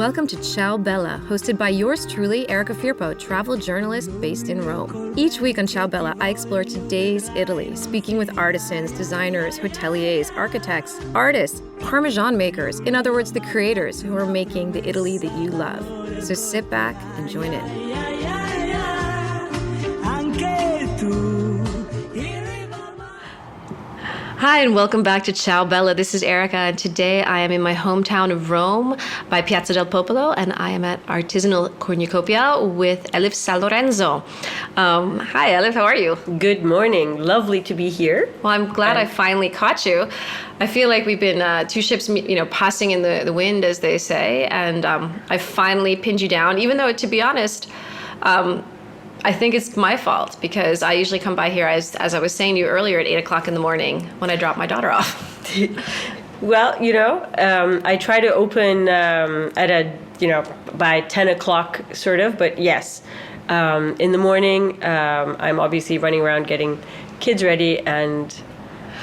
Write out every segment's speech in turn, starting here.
Welcome to Ciao Bella, hosted by yours truly, Erica Firpo, travel journalist based in Rome. Each week on Ciao Bella, I explore today's Italy, speaking with artisans, designers, hoteliers, architects, artists, Parmesan makers, in other words, the creators who are making the Italy that you love. So sit back and join in. Hi, and welcome back to Ciao Bella. This is Erica, and today I am in my hometown of Rome by Piazza del Popolo, and I am at Artisanal Cornucopia with Elif Sallorenzo. Hi, Elif, how are you? Good morning. Lovely to be here. Well, I'm glad I finally caught you. I feel like we've been two ships, passing in the wind, as they say, and I finally pinned you down, even though, to be honest, I think it's my fault because I usually come by here, as I was saying to you earlier, at 8 o'clock in the morning when I drop my daughter off. Well, I try to open by 10 o'clock sort of, but yes, in the morning, I'm obviously running around getting kids ready, and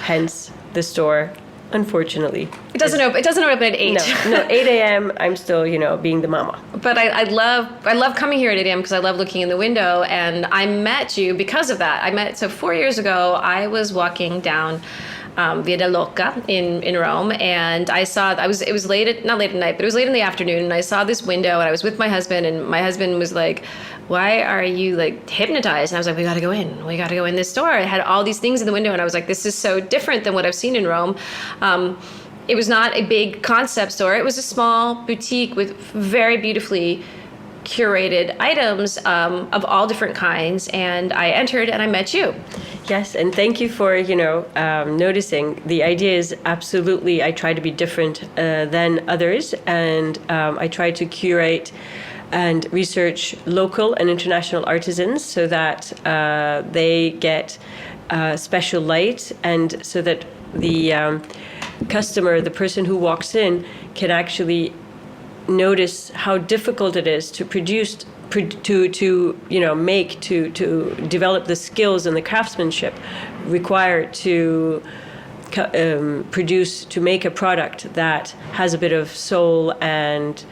hence the store. Unfortunately, it doesn't open at 8. No, 8 a.m. I'm still, being the mama. But I love coming here at 8 a.m. because I love looking in the window, and I met you because of that. So 4 years ago, I was walking down Via del Locca in Rome, and it was not late at night, but it was late in the afternoon, and I saw this window, and I was with my husband, and my husband was like, "Why are you like hypnotized?" And I was like, we got to go in this store. It had all these things in the window, and I was like, this is so different than what I've seen in Rome. It was not a big concept store. It was a small boutique with very beautifully curated items of all different kinds, and I entered and I met you. Yes, and thank you for noticing. The idea is absolutely, I try to be different than others, and I try to curate and research local and international artisans so that they get special light, and so that the customer, the person who walks in, can actually notice how difficult it is to produce, to develop the skills and the craftsmanship required to produce, to make a product that has a bit of soul and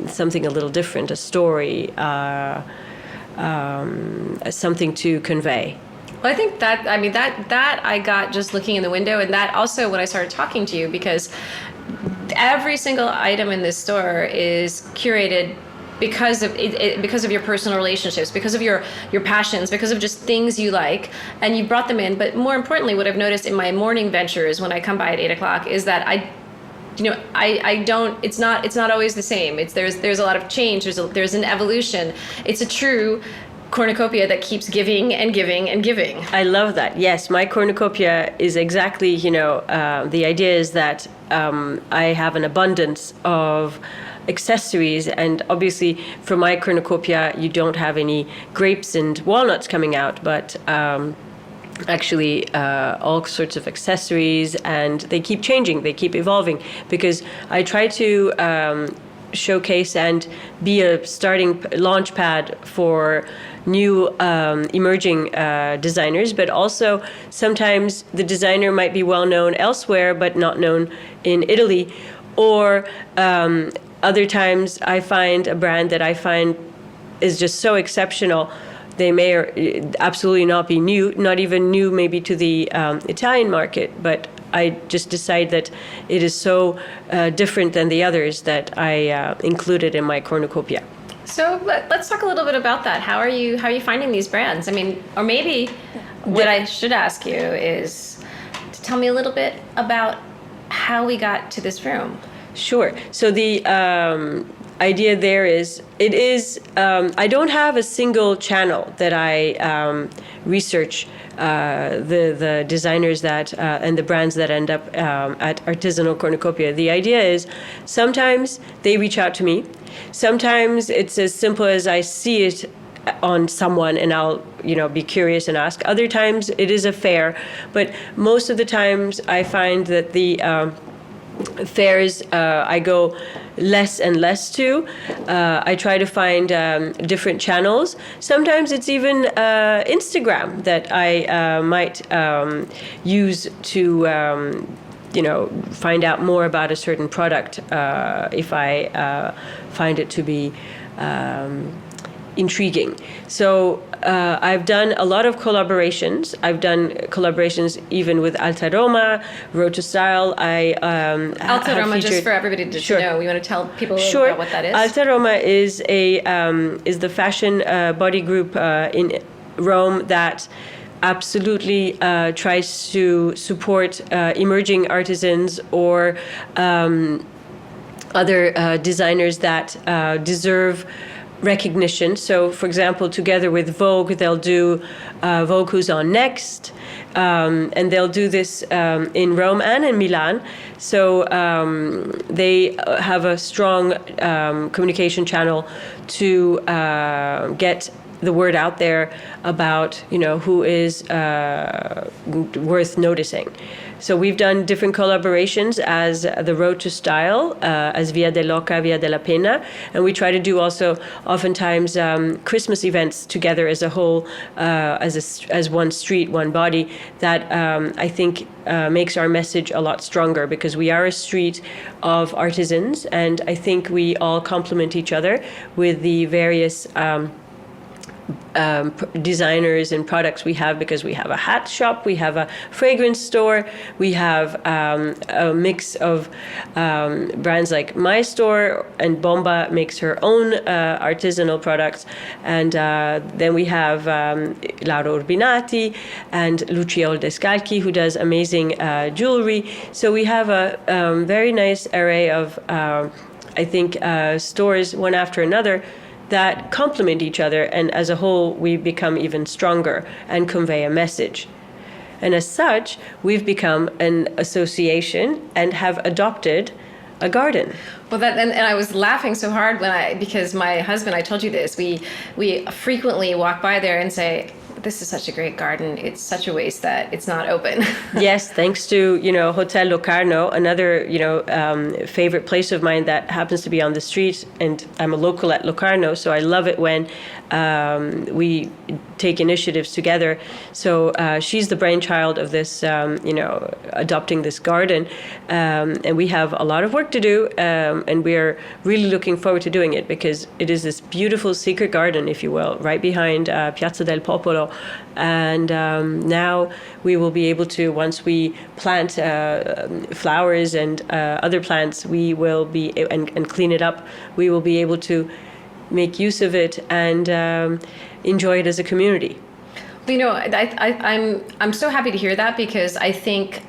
something a little different, a story, something to convey. Well, I think that I got just looking in the window, and that also when I started talking to you, because every single item in this store is curated because of your personal relationships, because of your passions, because of just things you like, and you brought them in. But more importantly, what I've noticed in my morning ventures when I come by at 8 o'clock is that it's not always the same. There's a lot of change. There's an evolution. It's a true cornucopia that keeps giving and giving and giving. I love that. Yes, my cornucopia is exactly, the idea is that I have an abundance of accessories, and obviously for my cornucopia you don't have any grapes and walnuts coming out, but actually all sorts of accessories, and they keep changing, they keep evolving, because I try to showcase and be a starting launch pad for new emerging designers, but also sometimes the designer might be well known elsewhere but not known in Italy, or other times I find a brand that I find is just so exceptional. They may absolutely not be new, not even new maybe to the Italian market, but I just decide that it is so different than the others that I included in my cornucopia. So let's talk a little bit about that. How are you finding these brands? I mean, or maybe what I should ask you is to tell me a little bit about how we got to this room. Sure. So the idea there is, I don't have a single channel that I research the designers that and the brands that end up at Artisanal Cornucopia. The idea is sometimes they reach out to me. Sometimes it's as simple as I see it on someone and I'll be curious and ask. Other times it is a fair, but most of the times I find that the fairs I go less and less to. I try to find different channels. Sometimes it's even Instagram that I might use to find out more about a certain product if I find it to be intriguing. So I've done a lot of collaborations. I've done collaborations even with Alta Roma, Road to Style. Alta Roma, just for everybody to know, we want to tell people about what that is. Alta Roma is the fashion body group in Rome that absolutely tries to support emerging artisans or other designers that deserve recognition. So, for example, together with Vogue, they'll do Vogue Who's On Next, and they'll do this in Rome and in Milan. So they have a strong communication channel to get the word out there about who is worth noticing. So we've done different collaborations as the Road to Style, as Via del Loca, Via della Pena, and we try to do also oftentimes Christmas events together as a whole, as one street, one body. That I think makes our message a lot stronger, because we are a street of artisans, and I think we all complement each other with the various designers and products we have, because we have a hat shop, we have a fragrance store, we have a mix of brands like My Store, and Bomba makes her own artisanal products, and then we have Laura Urbinati and Lucia Oldescalchi, who does amazing jewelry. So we have a very nice array of I think stores, one after another, that complement each other, and as a whole we become even stronger and convey a message. And as such, we've become an association and have adopted a garden. Well, and I was laughing so hard because my husband, I told you this, we frequently walk by there and say, this is such a great garden. It's such a waste that it's not open. Yes, thanks to Hotel Locarno, another favorite place of mine that happens to be on the street, and I'm a local at Locarno, so I love it when we take initiatives together. So she's the brainchild of this, adopting this garden, and we have a lot of work to do, and we're really looking forward to doing it, because it is this beautiful secret garden, if you will, right behind Piazza del Popolo. And now we will be able to, once we plant flowers and other plants, we will be and clean it up. We will be able to make use of it and enjoy it as a community. I'm so happy to hear that, because I think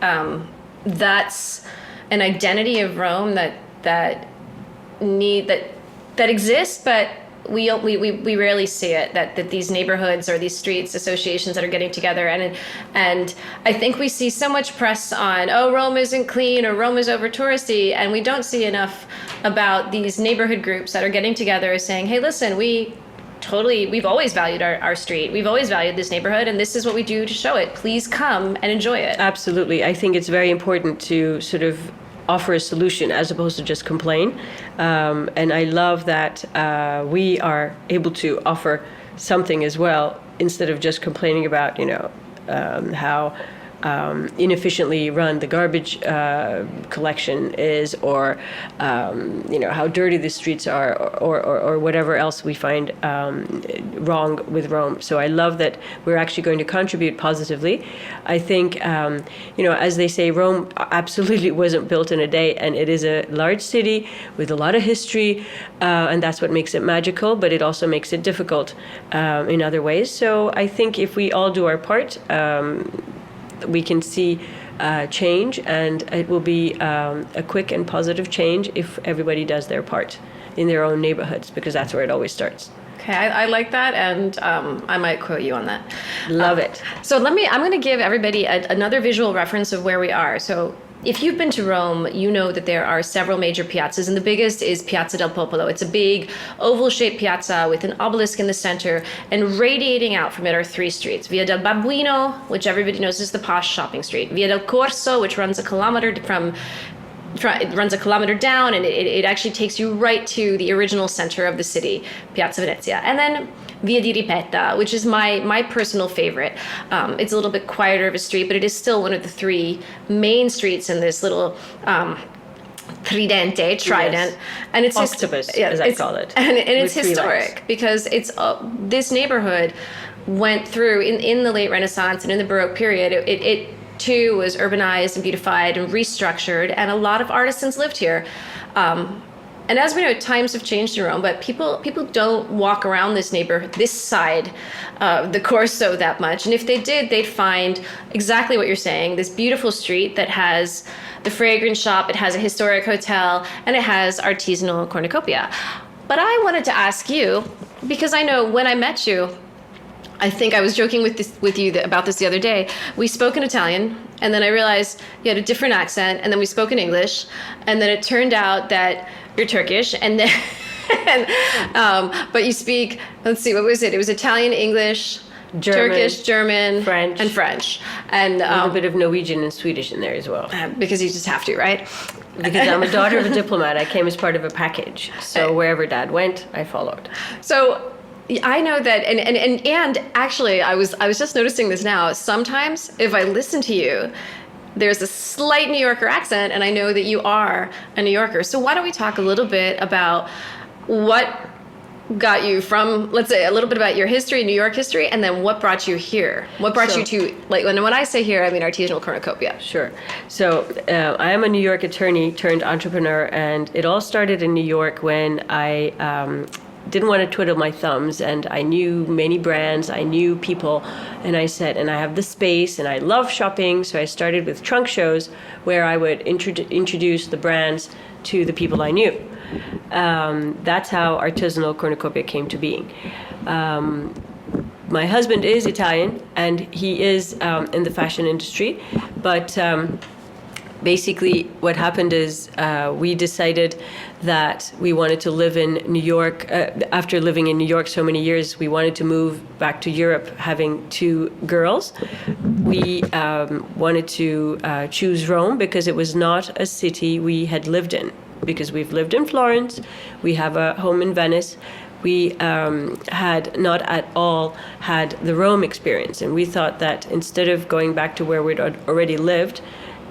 that's an identity of Rome that exists, but we rarely see it, that these neighborhoods or these streets associations that are getting together, and I think we see so much press on, Rome isn't clean or Rome is over touristy, and we don't see enough about these neighborhood groups that are getting together saying, hey, listen, we've always valued our street, we've always valued this neighborhood, and this is what we do to show it. Please come and enjoy it. Absolutely. I think it's very important to sort of offer a solution as opposed to just complain. And I love that we are able to offer something as well, instead of just complaining about, how inefficiently run the garbage collection is, or how dirty the streets are, or whatever else we find wrong with Rome. So I love that we're actually going to contribute positively. I think as they say, Rome absolutely wasn't built in a day, and it is a large city with a lot of history, and that's what makes it magical, but it also makes it difficult in other ways. So I think if we all do our part, we can see change, and it will be a quick and positive change if everybody does their part in their own neighborhoods, because that's where it always starts. Okay, I like that, and I might quote you on that. Love it. So I'm going to give everybody another visual reference of where we are. So if you've been to Rome, you know that there are several major piazzas, and the biggest is Piazza del Popolo. It's a big oval-shaped piazza with an obelisk in the center, and radiating out from it are three streets. Via del Babbuino, which everybody knows is the posh shopping street. Via del Corso, which runs a kilometer down, and it actually takes you right to the original center of the city, Piazza Venezia. And then Via di Ripetta, which is my personal favorite. It's a little bit quieter of a street, but it is still one of the three main streets in this little trident, Yes. and it's Octopus, as I call it. and it's with three historic legs. because it's this neighborhood went through in the late Renaissance and in the Baroque period. It too was urbanized and beautified and restructured, and a lot of artisans lived here. And as we know, times have changed in Rome, but people don't walk around this side of the Corso that much. And if they did, they'd find exactly what you're saying, this beautiful street that has the fragrance shop, it has a historic hotel, and it has artisanal cornucopia. But I wanted to ask you, because I know when I met you, I think I was joking with you about this the other day. We spoke in Italian, and then I realized you had a different accent, and then we spoke in English, and then it turned out that you're Turkish, and then, but you speak. Let's see, what was it? It was Italian, English, German, Turkish, German, French. and French, and A little bit of Norwegian and Swedish in there as well. because you just have to, right? Because I'm a daughter of a diplomat, I came as part of a package. So wherever Dad went, I followed. So I know that, and actually, I was just noticing this now. Sometimes, if I listen to you, there's a slight New Yorker accent, and I know that you are a New Yorker. So why don't we talk a little bit about what got you from, let's say, a little bit about your history, New York history, and then what brought you here? What brought you to, like, when I say here, I mean artisanal cornucopia. Sure. So I am a New York attorney turned entrepreneur, and it all started in New York when I didn't want to twiddle my thumbs, and I knew many brands, I knew people, and I said, and I have the space, and I love shopping, so I started with trunk shows where I would introduce the brands to the people I knew. That's how Artisanal Cornucopia came to being. My husband is Italian, and he is in the fashion industry, but basically what happened is we decided that we wanted to live in New York. After living in New York so many years, we wanted to move back to Europe, having two girls. We wanted to choose Rome because it was not a city we had lived in, because we've lived in Florence, we have a home in Venice. We had not at all had the Rome experience, and we thought that instead of going back to where we'd already lived,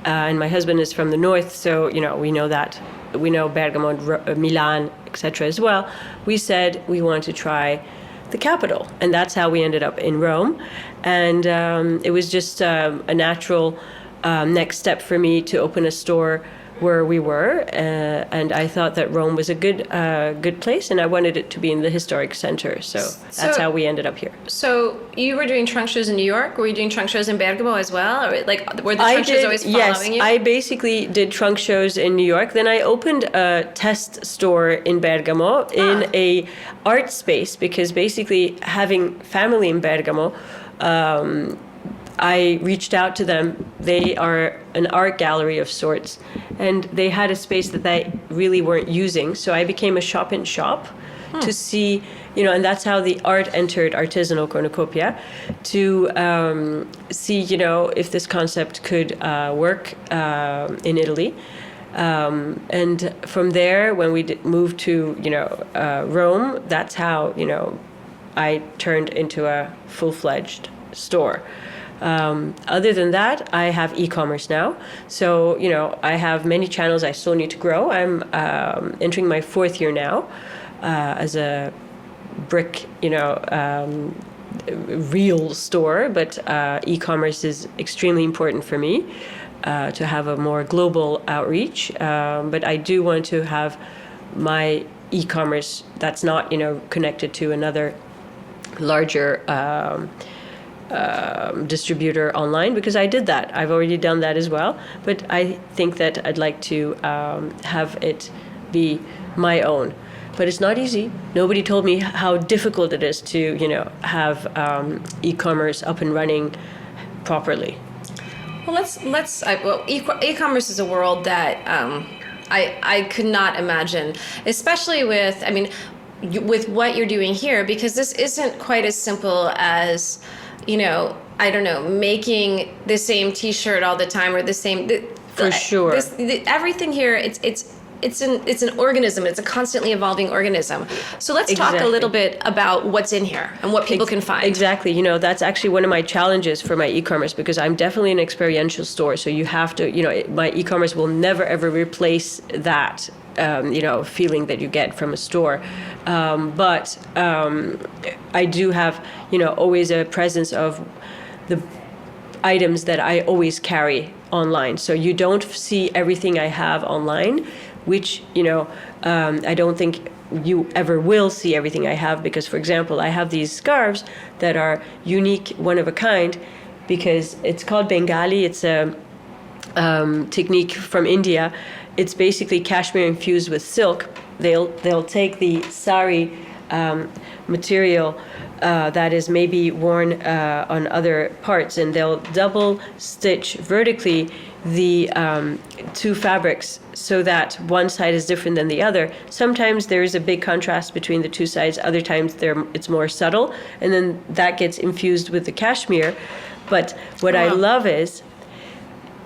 and my husband is from the north, so we know Bergamo, Milan, etc. as well. We said we want to try the capital, and that's how we ended up in Rome. And it was just a natural next step for me to open a store where we were, and I thought that Rome was a good place, and I wanted it to be in the historic center. So that's how we ended up here. So you were doing trunk shows in New York. Were you doing trunk shows in Bergamo as well, or like were the trunk shows always following you? Yes, I basically did trunk shows in New York. Then I opened a test store in Bergamo in a art space, because basically having family in Bergamo, I reached out to them. They are an art gallery of sorts, and they had a space that they really weren't using. So I became a shop-in-shop to see, and that's how the art entered Artisanal Cornucopia, to see, if this concept could work in Italy. And from there, when we moved to, Rome, that's how, I turned into a full-fledged store. Other than that, I have e-commerce now. So, I have many channels I still need to grow. I'm entering my 4th year now as a brick, real store. But e-commerce is extremely important for me to have a more global outreach. But I do want to have my e-commerce that's not, connected to another larger distributor online, because I did that. I've already done that as well. But I think that I'd like to have it be my own. But it's not easy. Nobody told me how difficult it is to, have e-commerce up and running properly. Well, e-commerce is a world that I could not imagine, especially with, with what you're doing here, because this isn't quite as simple as, I don't know, making the same T-shirt all the time or the same. For sure. Everything here, it's it's an organism. It's a constantly evolving organism. So let's talk a little bit about what's in here and what people can find. Exactly. You know, that's actually one of my challenges for my e-commerce, because I'm definitely an experiential store. So you have to, you know, my e-commerce will never ever replace that, you know, feeling that you get from a store. But I do have, you know, always a presence of the items that I always carry online. So you don't see everything I have online, which, you know, I don't think you ever will see everything I have, because, for example, I have these scarves that are unique, one of a kind, because it's called Bengali. It's a technique from India. It's basically cashmere infused with silk. They'll take the sari material that is maybe worn on other parts, and they'll double stitch vertically the two fabrics so that one side is different than the other. Sometimes there is a big contrast between the two sides. Other times it's more subtle, and then that gets infused with the cashmere. But what I love is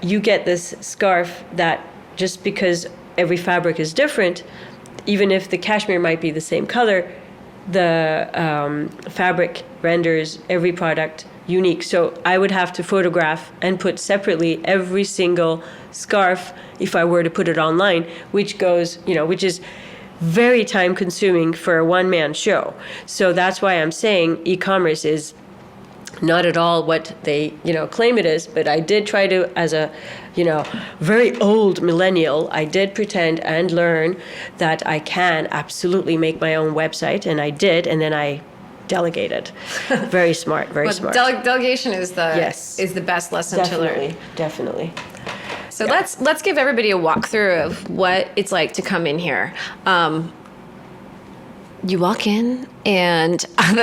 you get this scarf that, just because every fabric is different, even if the cashmere might be the same color, the fabric renders every product unique. So I would have to photograph and put separately every single scarf if I were to put it online, which goes, you know, which is very time consuming for a one-man show. So that's why I'm saying e-commerce is not at all what they, you know, claim it is. But I did try to, as a, you know, very old millennial, I did pretend and learn that I can absolutely make my own website, and I did, and then I delegated. Very smart, very smart. Delegation is the best lesson to learn. Definitely. So let's give everybody a walkthrough of what it's like to come in here. You walk in, and I'm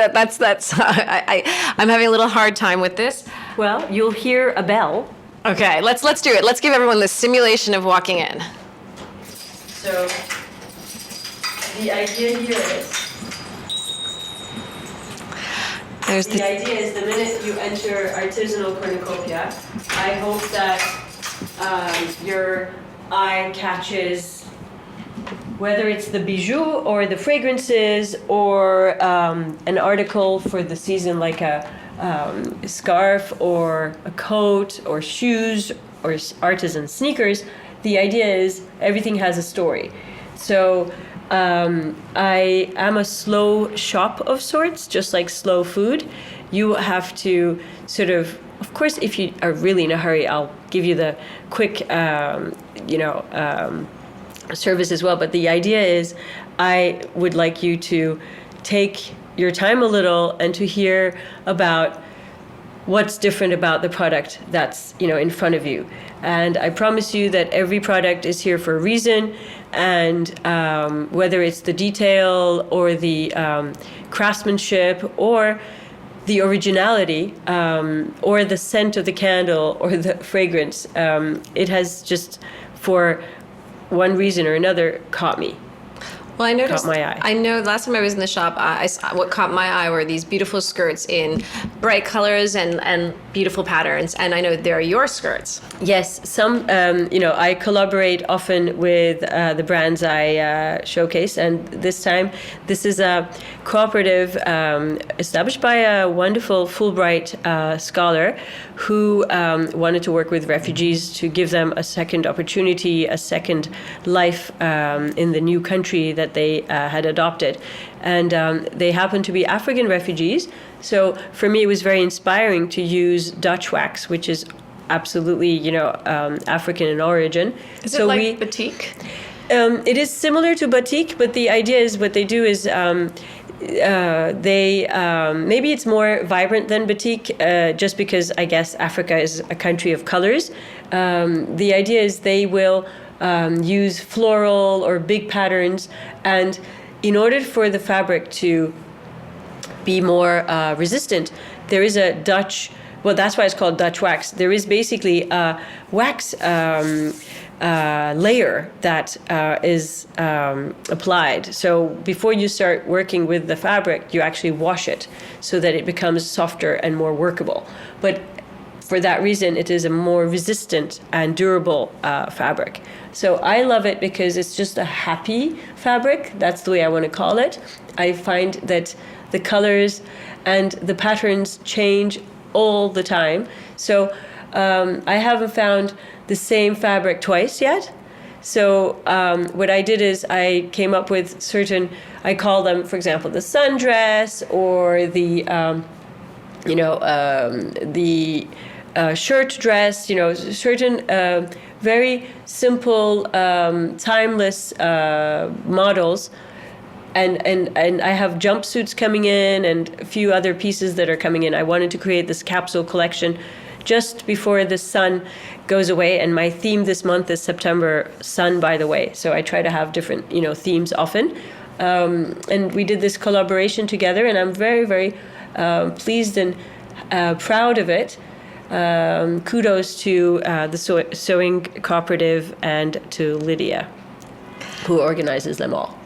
having a little hard time with this. Well, you'll hear a bell. Okay, let's do it. Let's give everyone the simulation of walking in. So the idea here is, the idea is the minute you enter Artisanal Cornucopia, I hope that your eye catches whether it's the bijou or the fragrances or an article for the season, like a scarf or a coat or shoes or artisan sneakers. The idea is everything has a story. So I am a slow shop of sorts, just like slow food. You have to sort of course, if you are really in a hurry, I'll give you the quick, service as well. But the idea is I would like you to take your time a little and to hear about what's different about the product that's, in front of you. And I promise you that every product is here for a reason. And whether it's the detail or the craftsmanship or the originality or the scent of the candle or the fragrance, it has just, for one reason or another, caught me. Well, I noticed. Caught my eye. I know last time I was in the shop, I saw, what caught my eye were these beautiful skirts in bright colors and beautiful patterns. And I know they're your skirts. Yes, some. I collaborate often with the brands I showcase, and this time, this is a cooperative established by a wonderful Fulbright scholar who wanted to work with refugees to give them a second opportunity, a second life in the new country that they had adopted. And they happen to be African refugees. So for me, it was very inspiring to use Dutch wax, which is absolutely, African in origin. Is it like batik? It is similar to batik, but the idea is what they do is they maybe it's more vibrant than batik, just because I guess Africa is a country of colors. The idea is they will use floral or big patterns, and in order for the fabric to be more resistant, there is a Dutch, well, that's why it's called Dutch wax. There is basically a wax layer that is applied. So before you start working with the fabric, you actually wash it so that it becomes softer and more workable. But for that reason, it is a more resistant and durable fabric. So I love it because it's just a happy fabric. That's the way I want to call it. I find that the colors and the patterns change all the time. So I haven't found the same fabric twice yet. So what I did is I came up with certain, I call them, for example, the sundress or the shirt dress, certain very simple, timeless models. And I have jumpsuits coming in and a few other pieces that are coming in. I wanted to create this capsule collection just before the sun goes away. And my theme this month is September sun, by the way. So I try to have different, themes often. And we did this collaboration together, and I'm very, very pleased and proud of it. Kudos to the Sewing Cooperative and to Lydia, who organizes them all.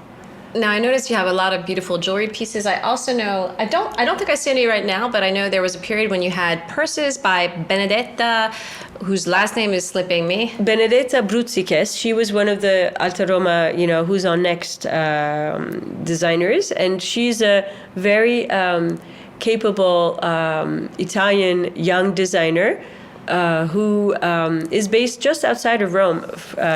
Now, I noticed you have a lot of beautiful jewelry pieces. I also know, I don't think I see any right now, but I know there was a period when you had purses by Benedetta, whose last name is slipping me. Benedetta Bruzzikes, she was one of the Alta Roma, Who's on Next designers, and she's a very capable Italian young designer who is based just outside of Rome.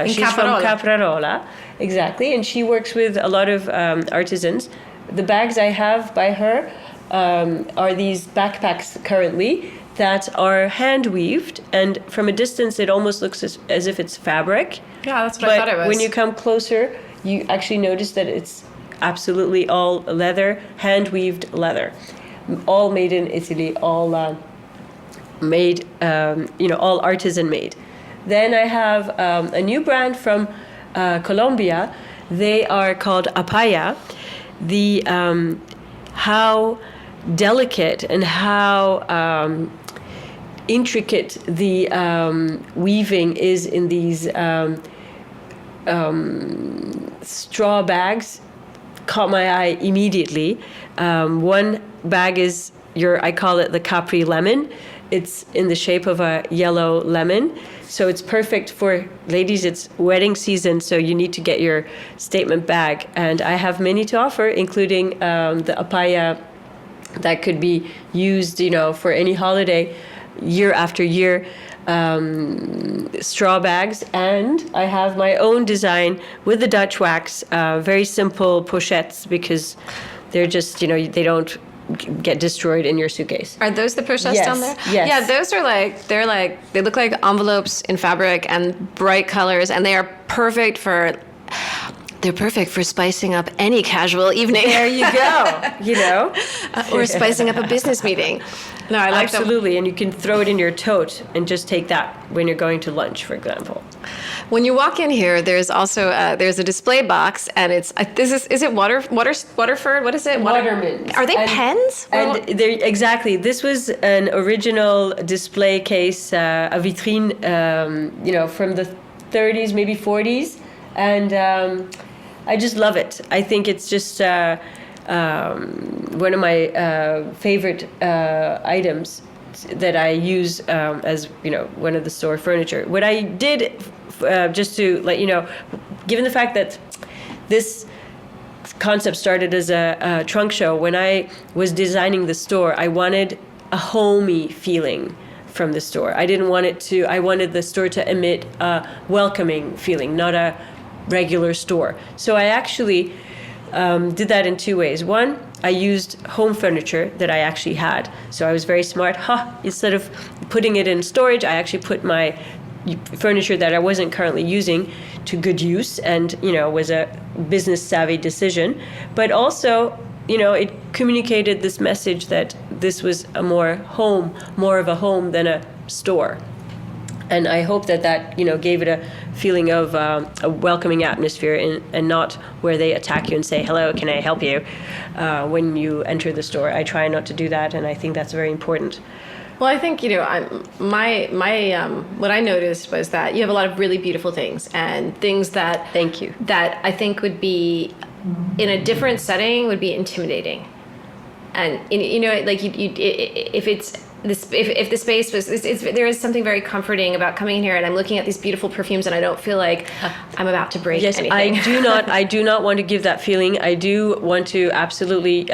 She's from Caprarola, exactly, and she works with a lot of artisans. The bags I have by her are these backpacks currently that are hand weaved, and from a distance it almost looks as if it's fabric. Yeah, that's what I thought it was. But when you come closer, you actually notice that it's absolutely all leather, hand weaved leather, all made in Italy, all made, all artisan made. Then I have a new brand from Colombia. They are called Apaya. The how delicate and how intricate the weaving is in these straw bags caught my eye immediately. One bag is I call it the Capri lemon. It's in the shape of a yellow lemon. So it's perfect for ladies. It's wedding season, so you need to get your statement bag. And I have many to offer, including the Apaya that could be used, for any holiday, year after year, straw bags. And I have my own design with the Dutch wax, very simple pochettes, because they're just, they don't get destroyed in your suitcase. Are those the pochettes down there? Yes. Yeah, those are they look like envelopes in fabric and bright colors, and they are perfect for spicing up any casual evening. There you go, or spicing up a business meeting. No, I like them. Absolutely, and you can throw it in your tote and just take that when you're going to lunch, for example. When you walk in here, there's also there's a display box, and is it Waterford? What is it? Watermint. Are they pens? And exactly. This was an original display case, a vitrine, from the 30s, maybe 40s, and I just love it. I think it's just one of my favorite items that I use as one of the store furniture. What I did, just to let you know, given the fact that this concept started as a trunk show, when I was designing the store, I wanted a homey feeling from the store. I wanted the store to emit a welcoming feeling, not a regular store. So I actually did that in two ways. One, I used home furniture that I actually had. So I was very smart. Instead of putting it in storage, I actually put my furniture that I wasn't currently using to good use, and was a business savvy decision. But also, it communicated this message that this was more of a home than a store. And I hope that gave it a feeling of a welcoming atmosphere, and not where they attack you and say, hello, can I help you, when you enter the store. I try not to do that, and I think that's very important. Well, I think, what I noticed was that you have a lot of really beautiful things, and things that... Thank you. That I think would be, in a different setting, would be intimidating. And, if it's if the space was, there is something very comforting about coming in here, and I'm looking at these beautiful perfumes, and I don't feel like I'm about to break anything. I do not want to give that feeling. I do want to absolutely.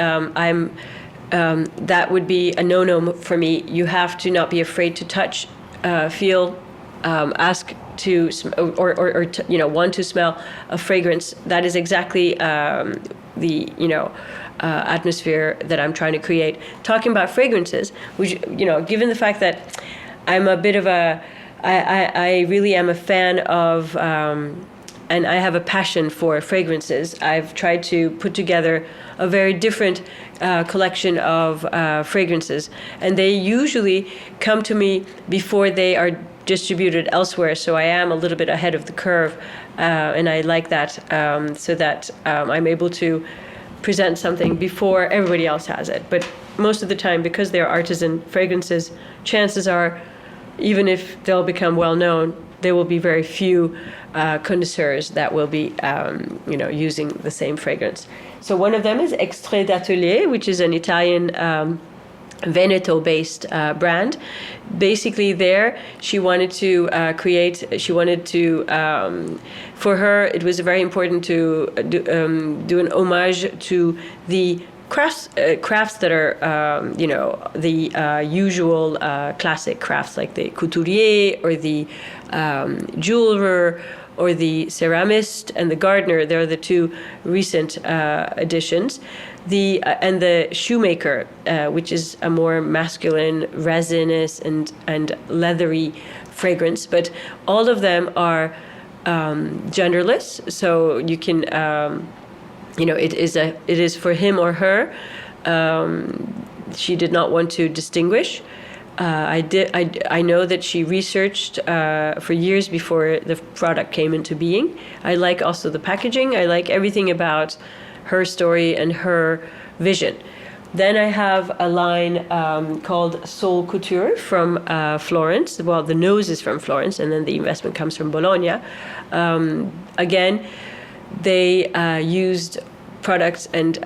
That would be a no-no for me. You have to not be afraid to touch, feel, ask to, or want to smell a fragrance. That is exactly the atmosphere that I'm trying to create. Talking about fragrances, which, given the fact that I'm a bit of I really am a fan of, and I have a passion for fragrances. I've tried to put together a very different collection of fragrances, and they usually come to me before they are distributed elsewhere. So I am a little bit ahead of the curve, and I like that, so that I'm able to present something before everybody else has it. But most of the time, because they're artisan fragrances, chances are, even if they'll become well known, there will be very few connoisseurs that will be using the same fragrance. So one of them is Extrait d'Atelier, which is an Italian Veneto-based brand. Basically, there she wanted to for her, it was very important to do an homage to the crafts that are, the usual classic crafts, like the couturier or the jeweler or the ceramist and the gardener. They're the two recent additions. And the shoemaker, which is a more masculine, resinous and leathery fragrance. But all of them are genderless, so you can, it is for him or her. She did not want to distinguish. I know that she researched for years before the product came into being. I like also the packaging. I like everything about her story and her vision. Then I have a line called Soul Couture from Florence. Well, the nose is from Florence, and then the investment comes from Bologna. Again, they used products and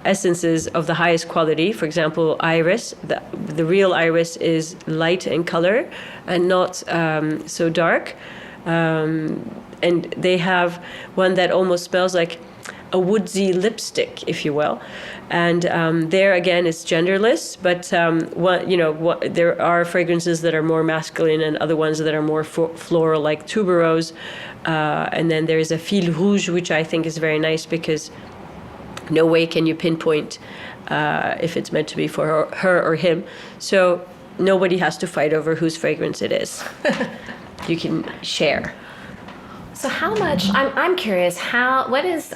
essences of the highest quality. For example, iris. The real iris is light in color and not so dark. And they have one that almost smells like a woodsy lipstick, if you will. And there again, it's genderless, but there are fragrances that are more masculine and other ones that are more floral, like tuberose. And then there's a fil rouge, which I think is very nice because no way can you pinpoint if it's meant to be for her or him. So nobody has to fight over whose fragrance it is. You can share. So how much? I'm curious. What is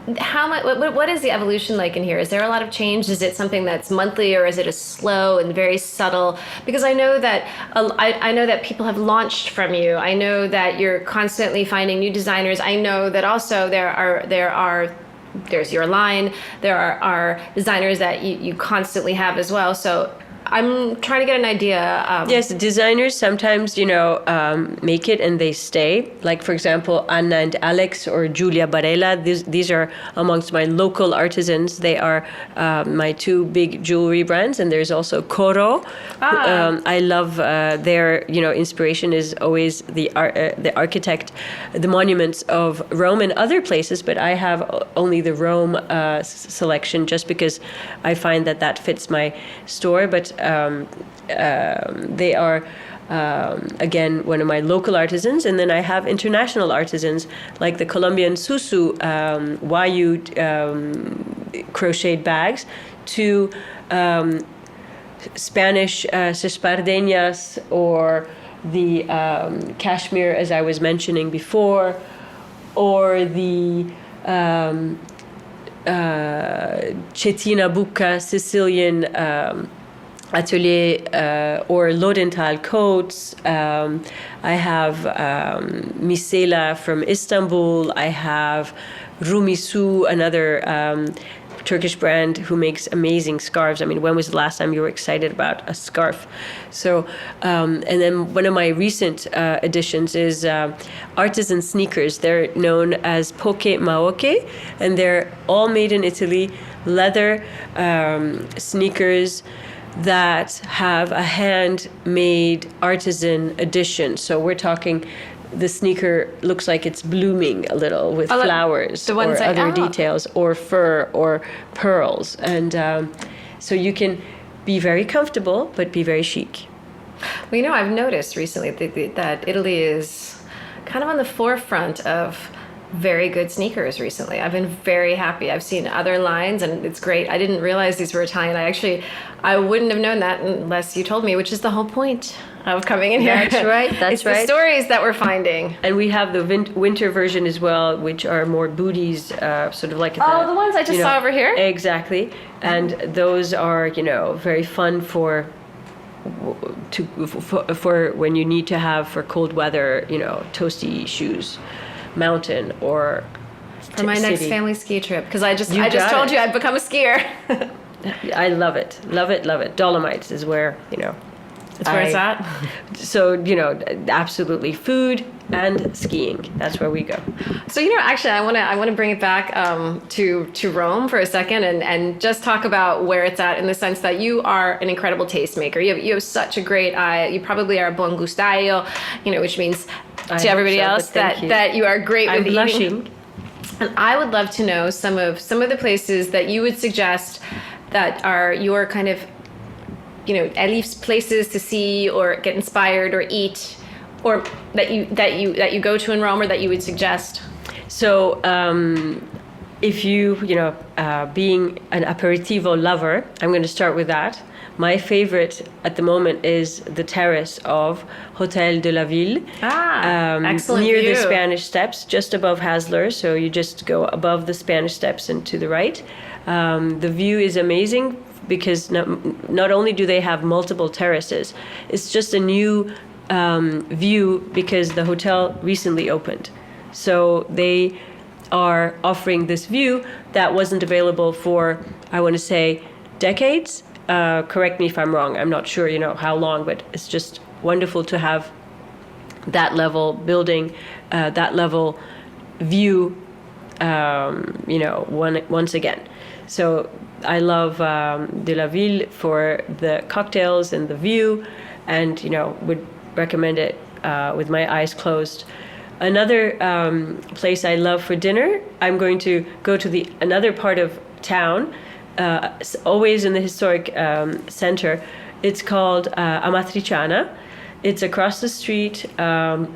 the evolution like in here? Is there a lot of change? Is it something that's monthly, or is it a slow and very subtle? Because I know that I know that people have launched from you. I know that you're constantly finding new designers. I know that also there's your line. There are designers that you constantly have as well. So I'm trying to get an idea. Yes, designers sometimes, make it and they stay. Like, for example, Anna and Alex or Giulia Barella. These are amongst my local artisans. They are my two big jewelry brands. And there's also Coro. I love their, inspiration is always the architect, the monuments of Rome and other places. But I have only the Rome selection just because I find that fits my store. But they are, again, one of my local artisans. And then I have international artisans like the Colombian Susu Wayu crocheted bags to Spanish Sespardeñas or the cashmere, as I was mentioning before, or the Cetina Bucca Sicilian Atelier or Lodenthal coats. I have Misela from Istanbul. I have Rumisu, another Turkish brand who makes amazing scarves. I mean, when was the last time you were excited about a scarf? So, and then one of my recent additions is artisan sneakers. They're known as Poke Maoke, and they're all made in Italy. leather sneakers that have a handmade artisan edition. So we're talking, the sneaker looks like it's blooming a little with flowers or other details, or fur or pearls. And so you can be very comfortable, but be very chic. Well, I've noticed recently that Italy is kind of on the forefront of very good sneakers recently. I've been very happy. I've seen other lines and it's great. I didn't realize these were Italian. I wouldn't have known that unless you told me, which is the whole point of coming in here. That's right. It's the stories that we're finding. And we have the winter version as well, which are more booties, sort of like the ones I just saw over here? Exactly. And those are, very fun for when you need to have for cold weather, toasty shoes, mountain or for my next family ski trip, because I just told you I'd become a skier. I love it. Dolomites is where That's where it's at. So absolutely, food and skiing, that's where we go. So actually I want to bring it back to Rome for a second and just talk about where it's at, in the sense that you are an incredible tastemaker. You have such a great eye. You probably are a buon gustaio, which means to everybody else that you are great with eating. Blushing. And I would love to know some of the places that you would suggest that are your kind of Elif's places to see or get inspired or eat, or that you go to in Rome, or that you would suggest. So if you being an aperitivo lover, I'm going to start with that. My favorite at the moment is the terrace of Hotel de la Ville. Excellent near view. the Spanish Steps, just above Hasler. So you just go above the Spanish Steps and to the right. The view is amazing, because not only do they have multiple terraces, it's just a new view because the hotel recently opened. So they are offering this view that wasn't available for, I want to say, decades. Correct me if I'm wrong. I'm not sure, how long, but it's just wonderful to have that level building, that level view, once again. So I love De La Ville for the cocktails and the view, and would recommend it with my eyes closed. Another place I love for dinner, I'm going to go to another part of town, always in the historic center. It's called Amatriciana. It's across the street and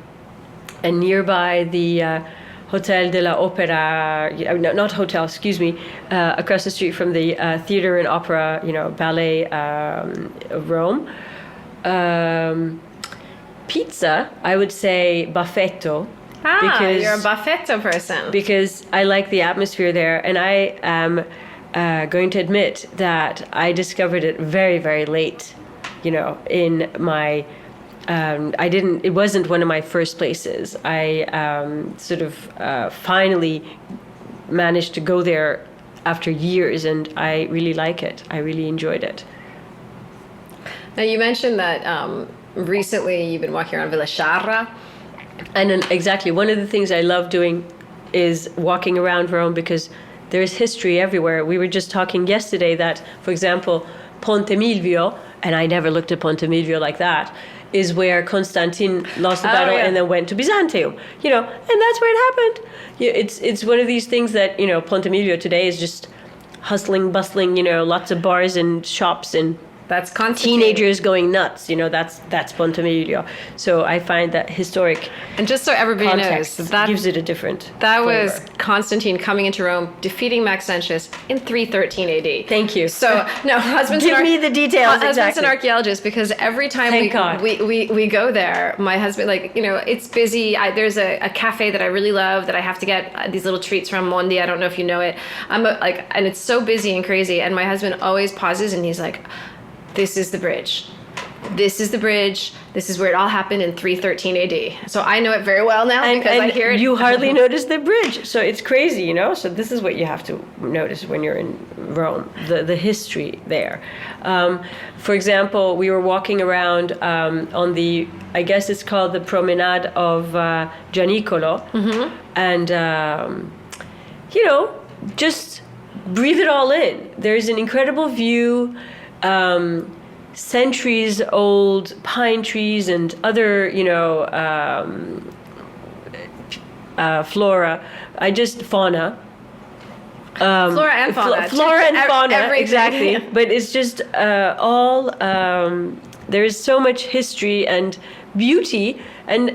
nearby the Hotel de la Opera, not hotel, excuse me, across the street from the theater and opera, ballet of Rome. Pizza, I would say Buffetto. Because you're a Buffetto person. Because I like the atmosphere there, and I am going to admit that I discovered it very, very late, in my... it wasn't one of my first places. I finally managed to go there after years, and I really like it. I really enjoyed it. Now, you mentioned that recently you've been walking around Villa Sciarra. And then, exactly, one of the things I love doing is walking around Rome, because there's history everywhere. We were just talking yesterday that, for example, Ponte Milvio, and I never looked at Ponte Milvio like that, is where Constantine lost the battle and then went to Byzantium, and that's where it happened. It's one of these things that, Ponte Milvio today is just hustling, bustling, lots of bars and shops and That's Constantine. Teenagers going nuts, that's Ponte Milvio. So I find that historic and just so everybody knows, that gives it a different That flavor. was Constantine coming into Rome, defeating Maxentius in 313 AD. Thank you. So no, husbands give me the details. Husbands Exactly. and archaeologists, because every time we go there, my husband, it's busy. There's a cafe that I really love that I have to get these little treats from. Mondi, I don't know if you know it. And it's so busy and crazy, and my husband always pauses and he's like, "This is the bridge. This is the bridge. This is where it all happened in 313 AD." So I know it very well now because I hear it. You hardly notice the bridge. So it's crazy, So this is what you have to notice when you're in Rome, the history there. For example, we were walking around on I guess it's called the Promenade of Gianicolo. Mm-hmm. And, just breathe it all in. There's an incredible view, centuries old pine trees and other, flora. Fauna. Flora and fauna. Flora and fauna, Everything. exactly. But it's just all. There is so much history and beauty, and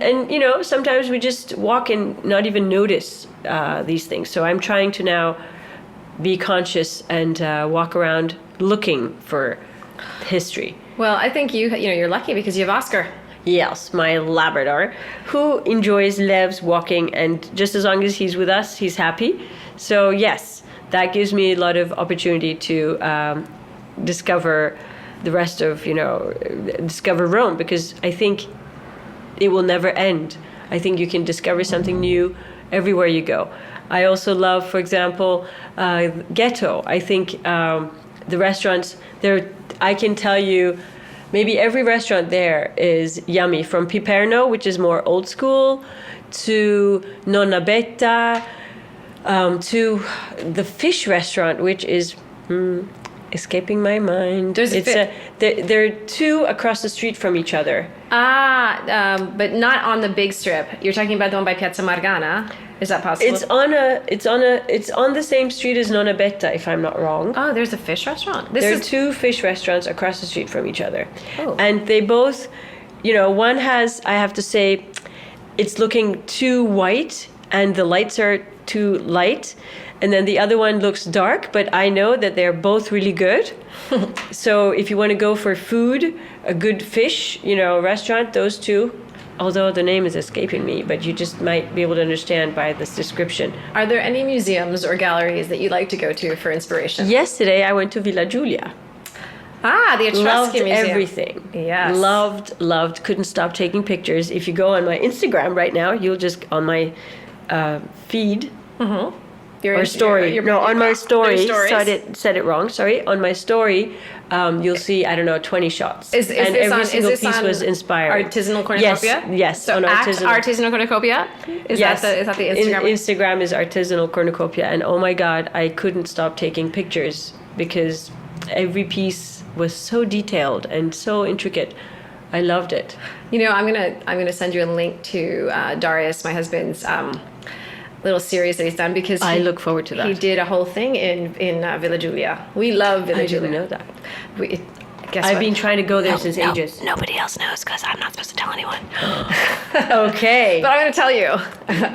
sometimes we just walk and not even notice these things. So I'm trying to now be conscious and walk around looking for history. Well, I think you're lucky because you have Oscar. Yes, my Labrador, who loves walking, and just as long as he's with us, he's happy. So yes, that gives me a lot of opportunity to discover the rest of, discover Rome, because I think it will never end. I think you can discover something new everywhere you go. I also love, for example, Ghetto. I think the restaurants there, I can tell you, maybe every restaurant there is yummy, from Piperno, which is more old school, to Nonna Betta, to the fish restaurant, which is escaping my mind. There are two across the street from each other. But not on the big strip. You're talking about the one by Piazza Margana. Is that possible? It's on the same street as Nonna Betta, if I'm not wrong. Oh, there's a fish restaurant. There are two fish restaurants across the street from each other. Oh. And they both, one has, I have to say, it's looking too white and the lights are too light. And then the other one looks dark, but I know that they're both really good. So if you want to go for food, a good fish, restaurant, those two, although the name is escaping me, but you just might be able to understand by this description. Are there any museums or galleries that you like to go to for inspiration? Yesterday, I went to Villa Giulia. The Etruscan Loved Museum. everything. Yes. Loved, couldn't stop taking pictures. If you go on my Instagram right now, you'll just, on my feed, Mm-hmm. or story. On my story. Said it wrong. Sorry. On my story, you'll see, 20 shots. Every single piece was inspired. Artisanal Cornucopia? Yes. So on Artisanal Cornucopia? Is that the Instagram? Instagram is Artisanal Cornucopia, and oh my God, I couldn't stop taking pictures because every piece was so detailed and so intricate. I loved it. I'm gonna send you a link to Darius, my husband's little series that he's done, because I look forward to that. He did a whole thing in Villa Giulia. We love Villa Giulia. I didn't know that. I've been trying to go there since ages. Nobody else knows because I'm not supposed to tell anyone. Okay. But I'm going to tell you.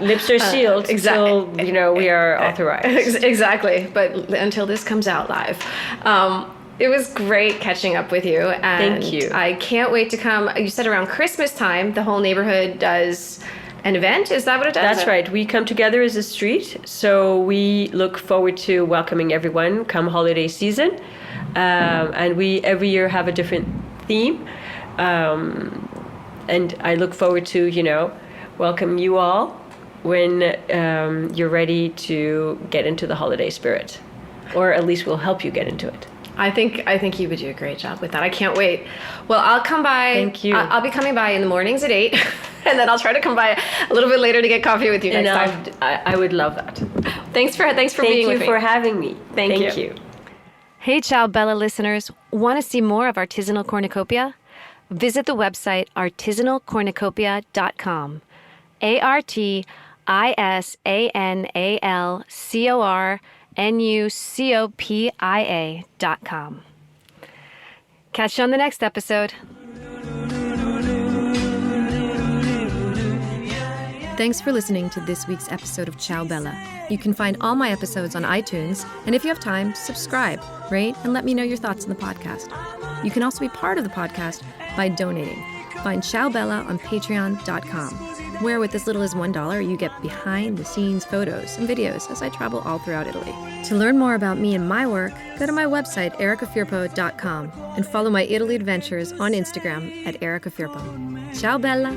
Lips are sealed until, we are authorized. Exactly. But until this comes out live. It was great catching up with you. And thank you. I can't wait to come. You said around Christmas time, the whole neighborhood does an event? Is that what it does? That's right. We come together as a street. So we look forward to welcoming everyone come holiday season. And we every year have a different theme. And I look forward to, welcome you all when you're ready to get into the holiday spirit. Or at least we'll help you get into it. I think you would do a great job with that. I can't wait. Well, I'll come by. Thank you. I'll be coming by in the mornings at 8, and then I'll try to come by a little bit later to get coffee with you next time. I would love that. Thanks for being with me. Thank you for having me. Thank you. Hey, Ciao Bella listeners. Want to see more of Artisanal Cornucopia? Visit the website artisanalcornucopia.com. artisanalcornucopia.com. Catch you on the next episode. Thanks for listening to this week's episode of Ciao Bella. You can find all my episodes on iTunes, and if you have time, subscribe, rate, and let me know your thoughts on the podcast. You can also be part of the podcast by donating. Find Ciao Bella on patreon.com, where with as little as $1, you get behind-the-scenes photos and videos as I travel all throughout Italy. To learn more about me and my work, go to my website, ericafirpo.com, and follow my Italy adventures on Instagram at ericafirpo. Ciao Bella!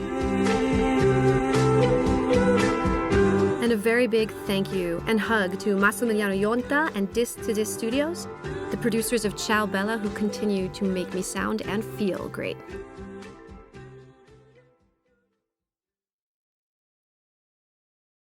And a very big thank you and hug to Massimiliano Yonta and Disc to Disc Studios, the producers of Ciao Bella, who continue to make me sound and feel great.